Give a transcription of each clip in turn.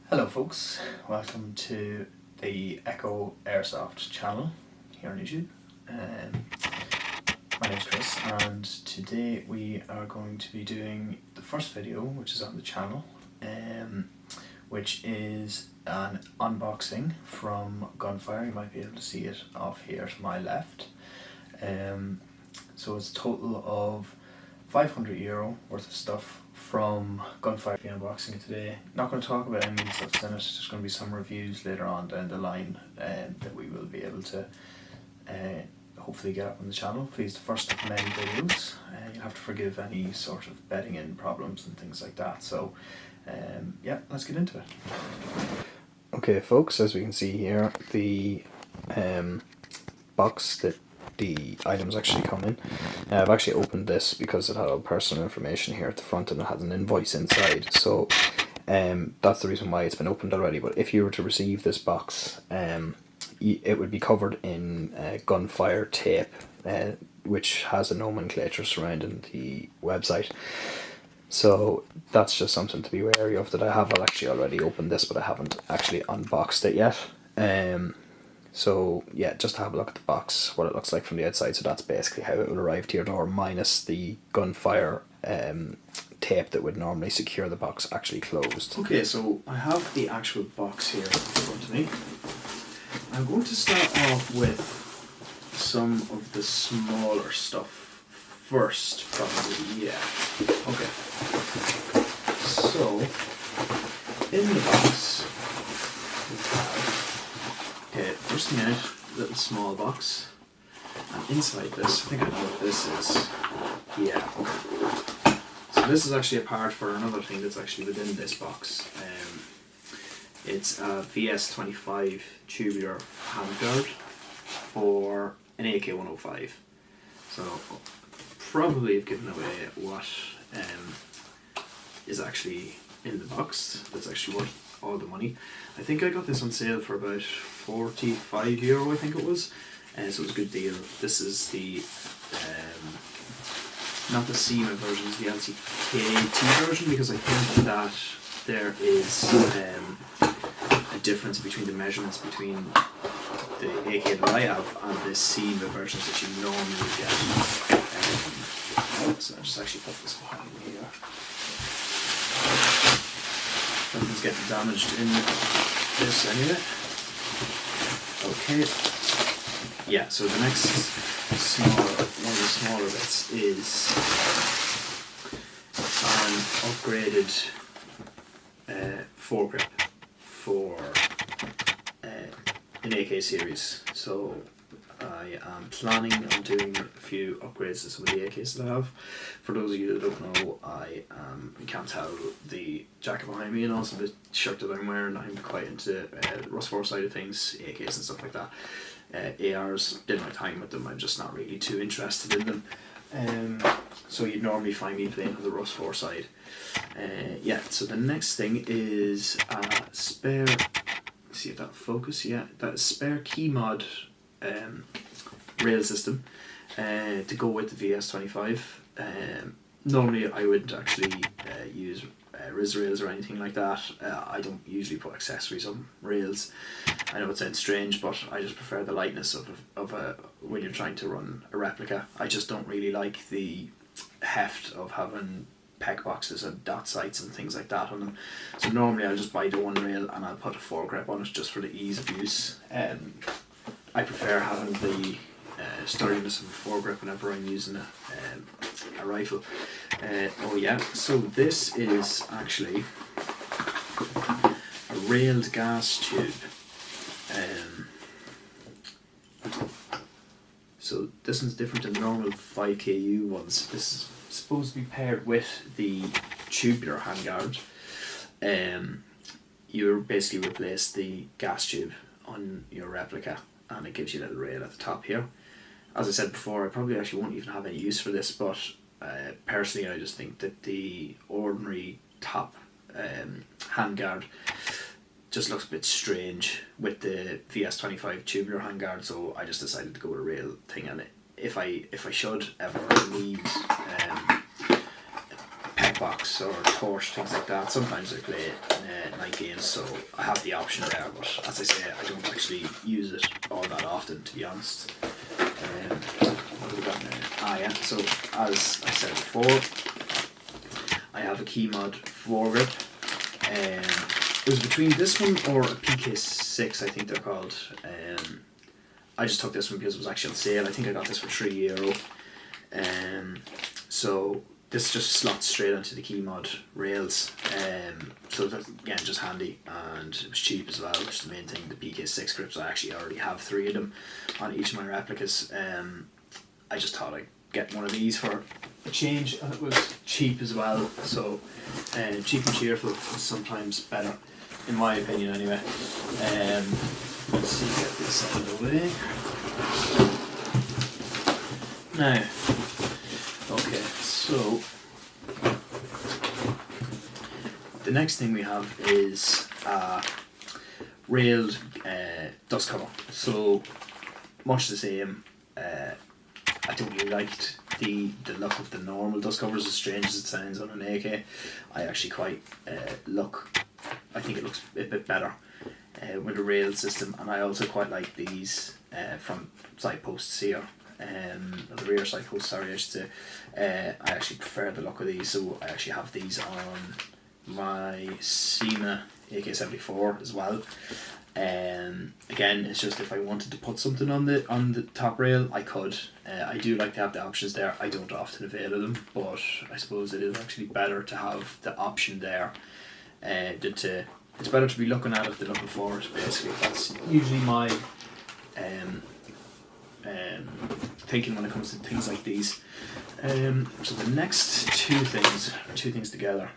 Hello folks, welcome to the Echo Airsoft channel here on YouTube. My name is Chris, and today we are going to be doing the first video which is on the channel, which is an unboxing from Gunfire. You might be able to see it off here to my left. So it's a total of €500 worth of stuff from Gunfire. Be unboxing it today. Not going to talk about any stuff in it. There's going to be some reviews later on down the line that we will be able to hopefully get up on the channel. Please, the first of many videos. You'll have to forgive any sort of bedding in problems and things like that. So yeah, let's get into it. Okay folks, as we can see here, the box that the items actually come in. I've actually opened this because it had all personal information here at the front and it has an invoice inside, so that's the reason why it's been opened already. But if you were to receive this box, it would be covered in gunfire tape, which has a nomenclature surrounding the website. So that's just something to be wary of. That I have actually already opened this, but I haven't actually unboxed it yet. So yeah, just to have a look at the box, what it looks like from the outside. So that's basically how it will arrive to your door, minus the gunfire tape that would normally secure the box actually closed. Okay, so I have the actual box here in front of me. I'm going to start off with some of the smaller stuff first, probably, yeah. Okay. So, in the box, we have, okay, first thing out, little small box, and inside this, I think I know what this is. Yeah, okay. So this is actually a part for another thing that's actually within this box. It's a VS25 tubular handguard for an AK105. So probably have given away what is actually in the box. That's actually worth all the money. I think I got this on sale for about €45, I think it was. So it was a good deal. This is the not the SEMA version, it's the LCKT version, because I think that there is a difference between the measurements between the AK that I have and the SEMA versions that you normally get. So I'll just actually put this behind me here. Nothing's getting damaged in this anyway. Okay. Yeah, so the next one of the smaller bits is an upgraded foregrip for an AK series. So I am planning on doing a few upgrades to some of the AKs that I have. For those of you that don't know, you can't tell the jacket behind me and also the shirt that I'm wearing. I'm quite into Rust 4 side of things, AKs and stuff like that. ARs, did my time with them, I'm just not really too interested in them. So you'd normally find me playing on the Rust 4 side. Yeah, so the next thing is a spare, let's see if that'll focus, yeah, that's spare key mod rail system to go with the VS25. Normally I wouldn't actually use Riz rails or anything like that. I don't usually put accessories on rails. I know it sounds strange, but I just prefer the lightness of when you're trying to run a replica. I just don't really like the heft of having peg boxes and dot sights and things like that on them. So normally I'll just buy the one rail and I'll put a foregrip on it just for the ease of use. I prefer having the sturdiness of a foregrip whenever I'm using a rifle. Oh yeah, so this is actually a railed gas tube. So this one's different than the normal 5KU ones. This is supposed to be paired with the tubular handguard. You basically replace the gas tube on your replica and it gives you a little rail at the top here. As I said before, I probably actually won't even have any use for this, but personally I just think that the ordinary top handguard just looks a bit strange with the VS25 tubular handguard, so I just decided to go with a rail thing. And if I should ever need Xbox or torch, things like that. Sometimes I play night games, so I have the option there, but as I say, I don't actually use it all that often, to be honest. What have we got now? Yeah, so as I said before, I have a Keymod foregrip. It was between this one or a PK6, I think they're called. I just took this one because it was actually on sale. I think I got this for €3. So this just slots straight onto the Keymod rails. So that's, again, just handy, and it was cheap as well, which is the main thing. The PK6 grips, I actually already have 3 of them on each of my replicas. I just thought I'd get one of these for a change, and it was cheap as well. So cheap and cheerful is sometimes better, in my opinion anyway. Let's see, get this out of the way. Now, okay, so the next thing we have is railed dust cover. So much the same. I don't really liked the look of the normal dust covers, as strange as it sounds on an AK. I actually quite I think it looks a bit better with a rail system, and I also quite like these from side posts here. The rear side posts, sorry, I should say. I actually prefer the look of these, so I actually have these on my SEMA AK-74 as well. Again, it's just if I wanted to put something on the top rail, I could. I do like to have the options there. I don't often avail of them, but I suppose it is actually better to have the option there. It's better to be looking at it than looking for it, basically. That's usually my thinking when it comes to things like these. So the next two things together.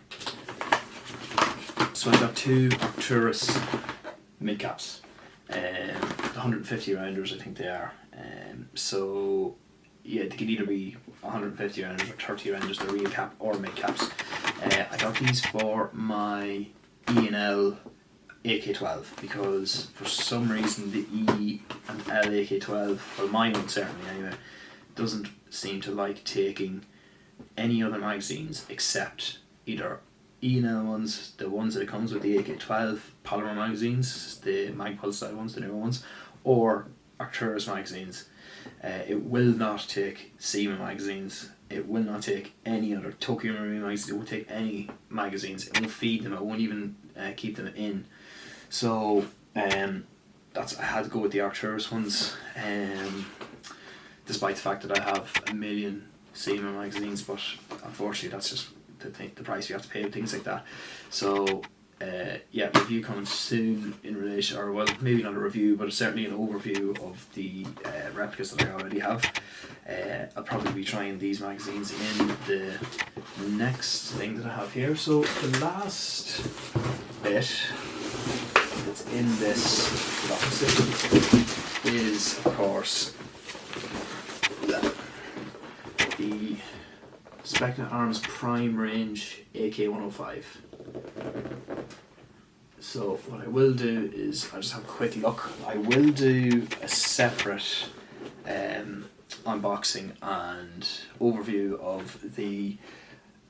So I've got 2 Arcturus mid caps, 150 rounders, I think they are. So yeah, they can either be 150 rounders or 30 rounders, the real cap or mid caps. I got these for my E&L AK-12 because for some reason the E and L AK-12, well mine one certainly anyway, doesn't seem to like taking any other magazines except either E&L ones, the ones that it comes with the AK-12 polymer magazines, the Magpul style ones, the newer ones, or Arcturus magazines. It will not take SEMA magazines. It will not take any other Tokyo Marine magazines. It won't take any magazines. It won't feed them. It won't even keep them in. So I had to go with the Arcturus ones, despite the fact that I have a million SEMA magazines. But unfortunately, that's just the price you have to pay with things like that. So yeah, review coming soon in relation, or well, maybe not a review, but certainly an overview of the replicas that I already have. I'll probably be trying these magazines in the next thing that I have here. So the last bit that's in this box is, of course, the Specna Arms Prime Range AK105. So what I will do is I'll just have a quick look. I will do a separate unboxing and overview of the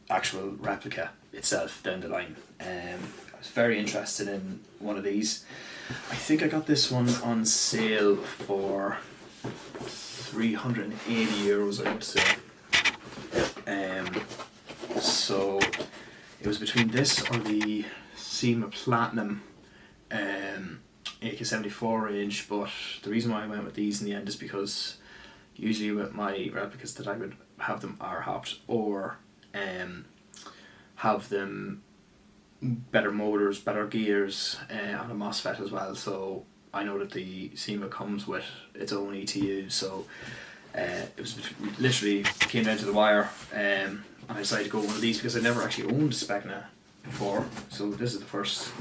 actual replica itself down the line. I was very interested in one of these. I think I got this one on sale for €380, I would say. So it was between this or the SEMA Platinum AK-74 range, but the reason why I went with these in the end is because usually with my replicas that I would have them are hopped or have them better motors, better gears, and a MOSFET as well. So I know that the SEMA comes with its own ETU, so it was literally came down to the wire, and I decided to go with one of these because I never actually owned a Specna before, so this is the first.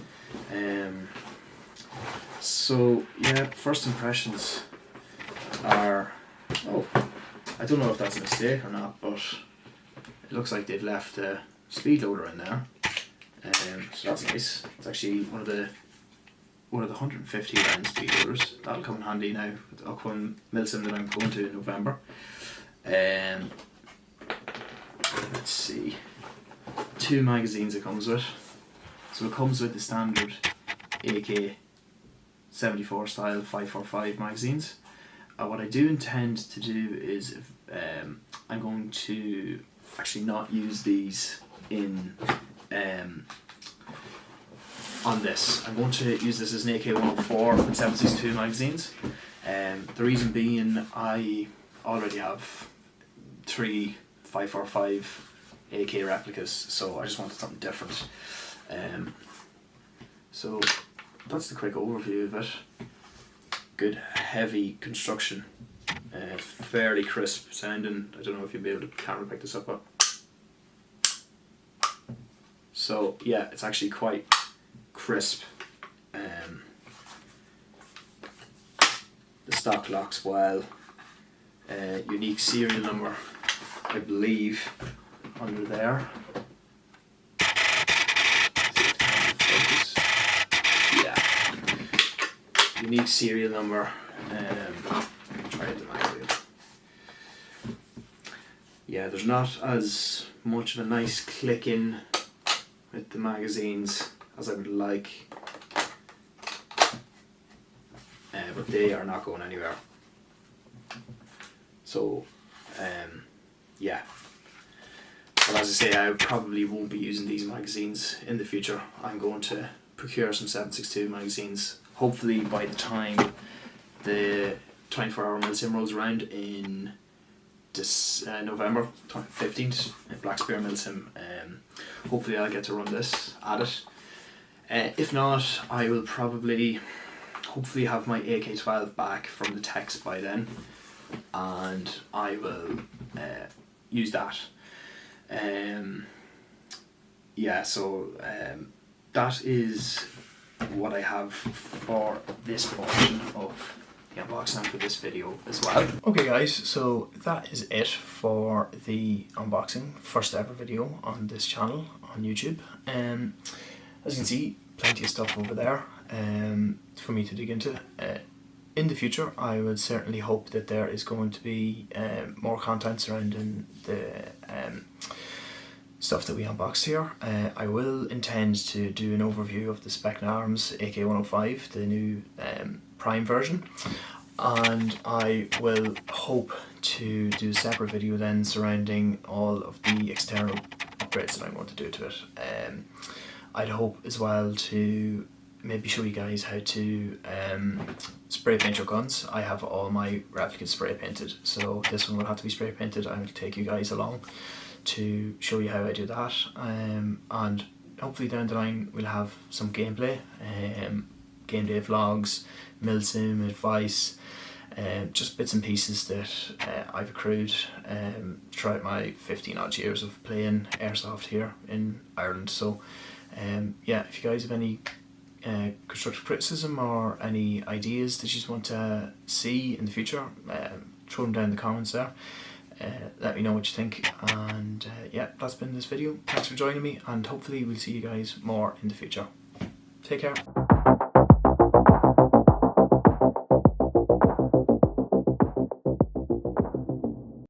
So yeah, first impressions are, oh, I don't know if that's a mistake or not, but it looks like they've left a speed loader in there, so that's nice. It's actually one of the 150 round speed loaders. That'll come in handy now with the AK1 Milsim that I'm going to in November. Let's see. 2 magazines it comes with. So it comes with the standard AK-74 style 545 magazines. What I do intend to do is I'm going to actually not use these in on this. I'm going to use this as an AK104 with 7.62 magazines. The reason being, I already have 3 545 AK replicas, so I just wanted something different. So that's the quick overview of it. Good heavy construction, fairly crisp sounding. I don't know if you'll be able to camera pick this up, but so yeah, it's actually quite crisp. The stock locks well. Unique serial number, I believe, under there. Yeah, unique serial number. Try it magazine. Yeah, there's not as much of a nice click in with the magazines as I would like, but they are not going anywhere. So yeah, but as I say, I probably won't be using these magazines in the future. I'm going to procure some 7.62 magazines, hopefully by the time the 24-hour milsim rolls around in this November 15th at Black Spear milsim. Hopefully I'll get to run this at it. If not, I will probably hopefully have my AK-12 back from the techs by then, and I will use that. Yeah, so that is what I have for this portion of the unboxing for this video as well. Okay guys, so that is it for the unboxing, first ever video on this channel on YouTube. As you can see, plenty of stuff over there for me to dig into. In the future, I would certainly hope that there is going to be more content surrounding the stuff that we unboxed here. I will intend to do an overview of the Specna Arms AK105, the new Prime version, and I will hope to do a separate video then surrounding all of the external upgrades that I'm going to do to it. I'd hope as well to maybe show you guys how to spray paint your guns. I have all my replicas spray painted, so this one will have to be spray painted. I will take you guys along to show you how I do that, and hopefully down the line we'll have some gameplay, game day vlogs, milsim advice, just bits and pieces that I've accrued throughout my 15 odd years of playing Airsoft here in Ireland. So yeah, if you guys have any constructive criticism or any ideas that you just want to see in the future, throw them down in the comments there. Let me know what you think, and yeah, that's been this video. Thanks for joining me, and hopefully we'll see you guys more in the future. Take care.